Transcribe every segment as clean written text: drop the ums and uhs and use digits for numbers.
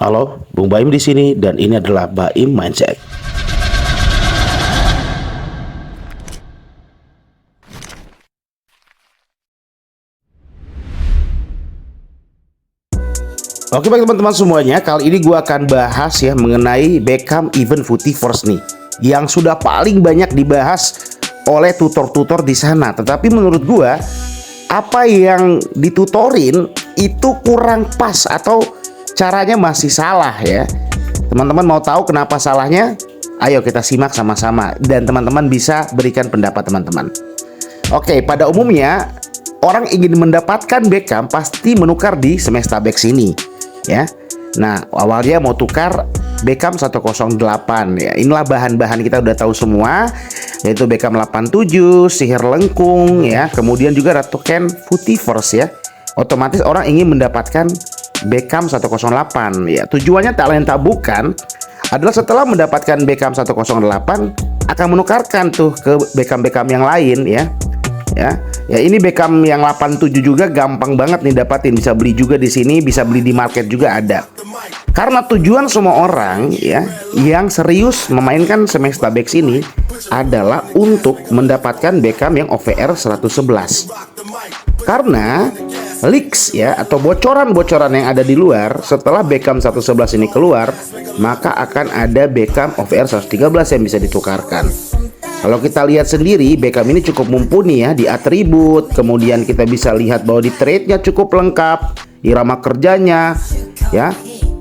Halo, Bung Baim di sini dan ini adalah Baim Mindset. Oke baik teman-teman semuanya, kali ini gue akan bahas ya mengenai Beckham Event Footy First nih, yang sudah paling banyak dibahas oleh tutor-tutor di sana. Tetapi menurut gue, apa yang ditutorin itu kurang pas atau caranya masih salah ya. Teman-teman mau tahu kenapa salahnya? Ayo kita simak sama-sama dan teman-teman bisa berikan pendapat teman-teman. Oke, pada umumnya orang ingin mendapatkan Beckham pasti menukar di Semestabax ini ya. Nah, awalnya mau tukar Beckham 108 ya. Inilah bahan-bahan kita udah tahu semua, yaitu Beckham 87, Sihir Lengkung ya, kemudian juga Ratu Ken Footy First ya. Otomatis orang ingin mendapatkan Beckham 108 ya. Tujuannya tak lain tak bukan adalah setelah mendapatkan Beckham 108 akan menukarkan tuh ke Beckham-Beckham yang lain ya. Ya ini Beckham yang 87 juga gampang banget nih dapatin, bisa beli juga di sini, bisa beli di market juga ada. Karena tujuan semua orang ya yang serius memainkan Semestabax ini adalah untuk mendapatkan Beckham yang OVR 111. Karena leaks ya atau bocoran-bocoran yang ada di luar setelah Beckham 111 ini keluar, maka akan ada Beckham OVR 113 yang bisa ditukarkan. Kalau kita lihat sendiri, Beckham ini cukup mumpuni ya di atribut, kemudian kita bisa lihat bahwa di trade-nya cukup lengkap, irama kerjanya ya.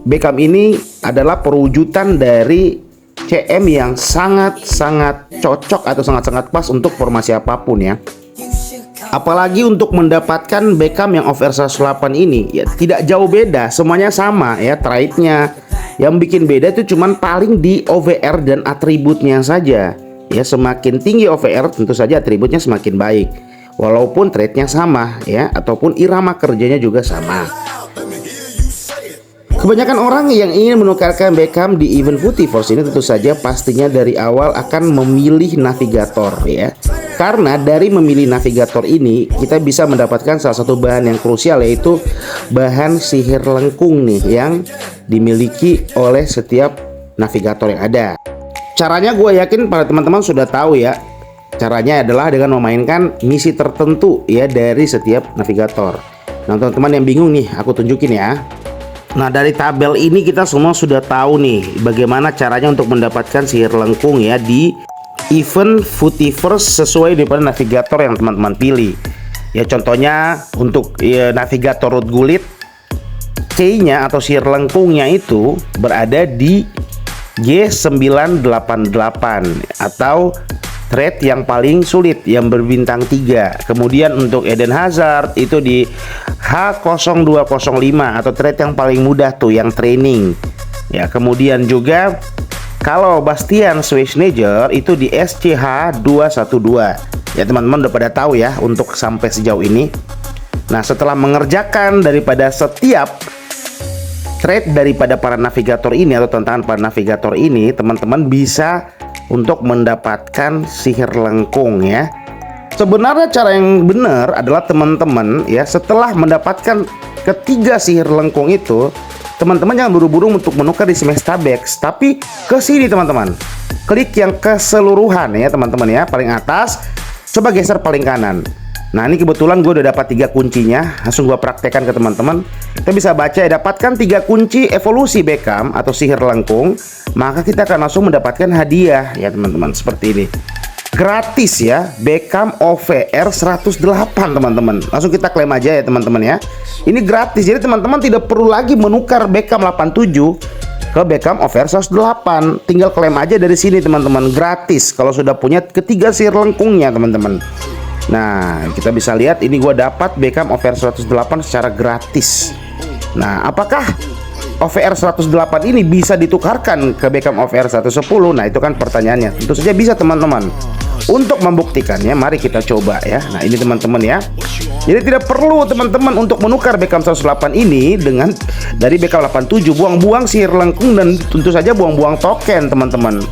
Beckham ini adalah perwujudan dari CM yang sangat-sangat cocok atau sangat-sangat pas untuk formasi apapun ya. Apalagi untuk mendapatkan Beckham yang OVR 108 ini ya tidak jauh beda, semuanya sama ya trade-nya. Yang bikin beda itu cuman paling di OVR dan atributnya saja. Ya, semakin tinggi OVR tentu saja atributnya semakin baik. Walaupun trade-nya sama ya ataupun irama kerjanya juga sama. Kebanyakan orang yang ingin menukarkan Beckham di event Footy First ini tentu saja pastinya dari awal akan memilih navigator ya. Karena dari memilih navigator ini kita bisa mendapatkan salah satu bahan yang krusial, yaitu bahan sihir lengkung nih yang dimiliki oleh setiap navigator yang ada. Caranya gue yakin para teman-teman sudah tahu ya. Caranya adalah dengan memainkan misi tertentu ya dari setiap navigator. Nah teman-teman yang bingung nih aku tunjukin ya. Nah dari tabel ini kita semua sudah tahu nih bagaimana caranya untuk mendapatkan sihir lengkung ya di event Footy First sesuai dengan navigator yang teman-teman pilih. Ya contohnya untuk navigator Root Gulit, C-nya atau sihir lengkungnya itu berada di G988 atau trade yang paling sulit yang berbintang 3. Kemudian untuk Eden Hazard itu di H0205 atau trade yang paling mudah tuh yang training. Ya, kemudian juga kalau Bastian Schweinsteiger itu di SCH212. Ya teman-teman udah pada tahu ya untuk sampai sejauh ini. Nah setelah mengerjakan daripada setiap trade daripada para navigator ini atau tantangan para navigator ini, teman-teman bisa untuk mendapatkan sihir lengkung ya. Sebenarnya cara yang benar adalah teman-teman ya setelah mendapatkan ketiga sihir lengkung itu, teman-teman jangan buru-buru untuk menukar di Semestabax, tapi ke sini teman-teman. Klik yang keseluruhan ya teman-teman ya, paling atas, coba geser paling kanan. Nah ini kebetulan gue udah dapat 3 kuncinya, langsung gue praktekkan ke teman-teman. Kita bisa baca ya, dapatkan 3 kunci evolusi Beckham atau sihir lengkung, maka kita akan langsung mendapatkan hadiah ya teman-teman, seperti ini. Gratis ya, Beckham OVR 108 teman-teman. Langsung kita klaim aja ya teman-teman ya. Ini gratis, jadi teman-teman tidak perlu lagi menukar Beckham 87 ke Beckham OVR 108. Tinggal klaim aja dari sini teman-teman, gratis kalau sudah punya ketiga sihir lengkungnya teman-teman. Nah kita bisa lihat ini gue dapat Beckham OVR 108 secara gratis. Nah apakah OVR 108 ini bisa ditukarkan ke Beckham OVR 110? Nah itu kan pertanyaannya. Tentu saja bisa teman-teman. Untuk membuktikannya mari kita coba ya. Nah ini teman-teman ya. Jadi tidak perlu teman-teman untuk menukar Beckham 108 ini dengan dari Beckham 87, buang-buang sihir lengkung dan tentu saja buang-buang token teman-teman.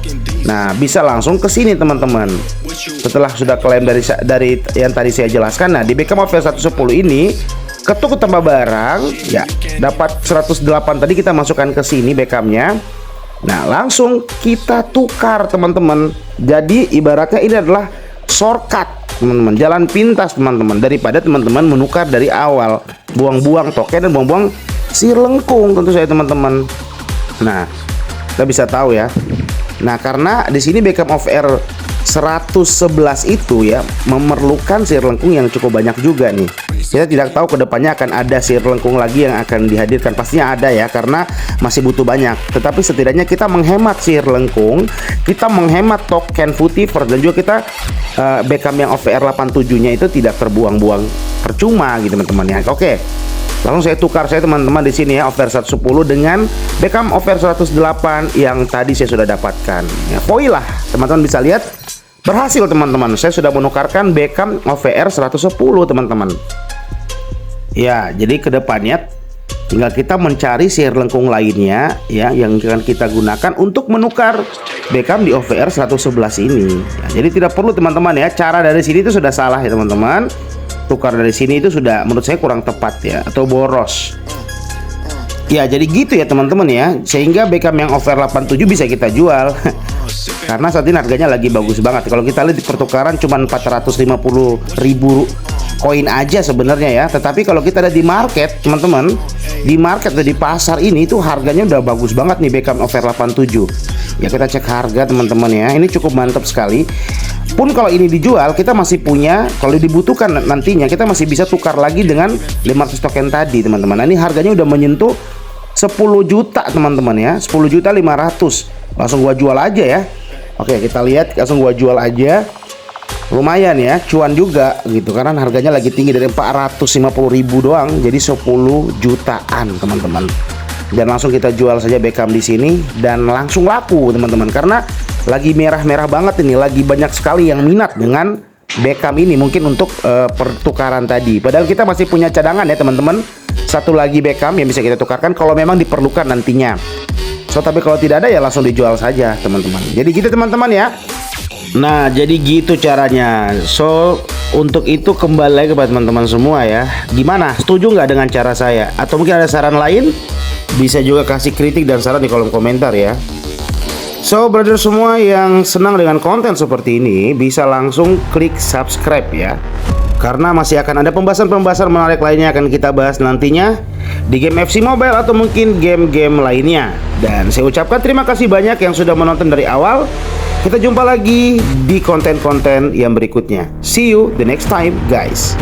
Nah bisa langsung ke sini teman-teman. Setelah sudah klaim dari yang tadi saya jelaskan, nah di Beckham OVR 110 ini ketuk tambah barang, ya dapat 108 tadi kita masukkan ke sini Beckhamnya. Nah langsung kita tukar teman-teman. Jadi ibaratnya ini adalah shortcut teman-teman, jalan pintas teman-teman, daripada teman-teman menukar dari awal, buang-buang token dan buang-buang sihir lengkung tentu saja teman-teman. Nah kita bisa tahu ya. Nah karena di sini Beckham of Air 111 itu ya memerlukan sihir lengkung yang cukup banyak juga nih. Kita tidak tahu kedepannya akan ada sihir lengkung lagi yang akan dihadirkan. Pastinya ada ya, karena masih butuh banyak. Tetapi setidaknya kita menghemat sihir lengkung, kita menghemat token Futiverse, dan juga kita Beckham yang OVR 87-nya itu tidak terbuang-buang percuma gitu teman-teman ya. Oke. Langsung saya tukar saya teman-teman di sini ya, OVR 110 dengan Beckham OVR 108 yang tadi saya sudah dapatkan. Ya, poin lah teman-teman bisa lihat. Berhasil teman-teman, saya sudah menukarkan Beckham OVR 110 teman-teman. Ya, jadi kedepannya tinggal kita mencari sihir lengkung lainnya ya yang akan kita gunakan untuk menukar Beckham di OVR 111 ini. Ya, jadi tidak perlu teman-teman ya, cara dari sini itu sudah salah ya teman-teman. Tukar dari sini itu sudah menurut saya kurang tepat ya, atau boros. Ya, jadi gitu ya teman-teman ya. Sehingga Beckham yang OVR 87 bisa kita jual. Karena saat ini harganya lagi bagus banget. Kalau kita lihat di pertukaran cuma 450.000 koin aja sebenarnya ya. Tetapi kalau kita lihat di market teman-teman, di market atau di pasar ini itu harganya udah bagus banget nih Beckham OVR 87. Ya kita cek harga teman-teman ya. Ini cukup mantap sekali. Pun kalau ini dijual kita masih punya, kalau dibutuhkan nantinya kita masih bisa tukar lagi dengan 500 token tadi teman-teman. Nah, ini harganya udah menyentuh 10 juta teman-teman ya, 10.500.000. Langsung gua jual aja ya. Oke, kita lihat, langsung gua jual aja. Lumayan ya, cuan juga gitu, karena harganya lagi tinggi dari 450.000 doang jadi 10 jutaan teman-teman. Dan langsung kita jual saja Beckham di sini dan langsung laku teman-teman, karena lagi merah-merah banget ini, lagi banyak sekali yang minat dengan Beckham ini mungkin untuk pertukaran tadi. Padahal kita masih punya cadangan ya teman-teman. Satu lagi Beckham yang bisa kita tukarkan kalau memang diperlukan nantinya. So, tapi kalau tidak ada ya langsung dijual saja teman-teman. Jadi gitu teman-teman ya. Nah jadi gitu caranya. So untuk itu kembali lagi kepada teman-teman semua ya. Gimana? Setuju nggak dengan cara saya? Atau mungkin ada saran lain? Bisa juga kasih kritik dan saran di kolom komentar ya. So brother semua yang senang dengan konten seperti ini bisa langsung klik subscribe ya. Karena masih akan ada pembahasan-pembahasan menarik lainnya akan kita bahas nantinya di game FC Mobile atau mungkin game-game lainnya. Dan saya ucapkan terima kasih banyak yang sudah menonton dari awal. Kita jumpa lagi di konten-konten yang berikutnya. See you the next time guys.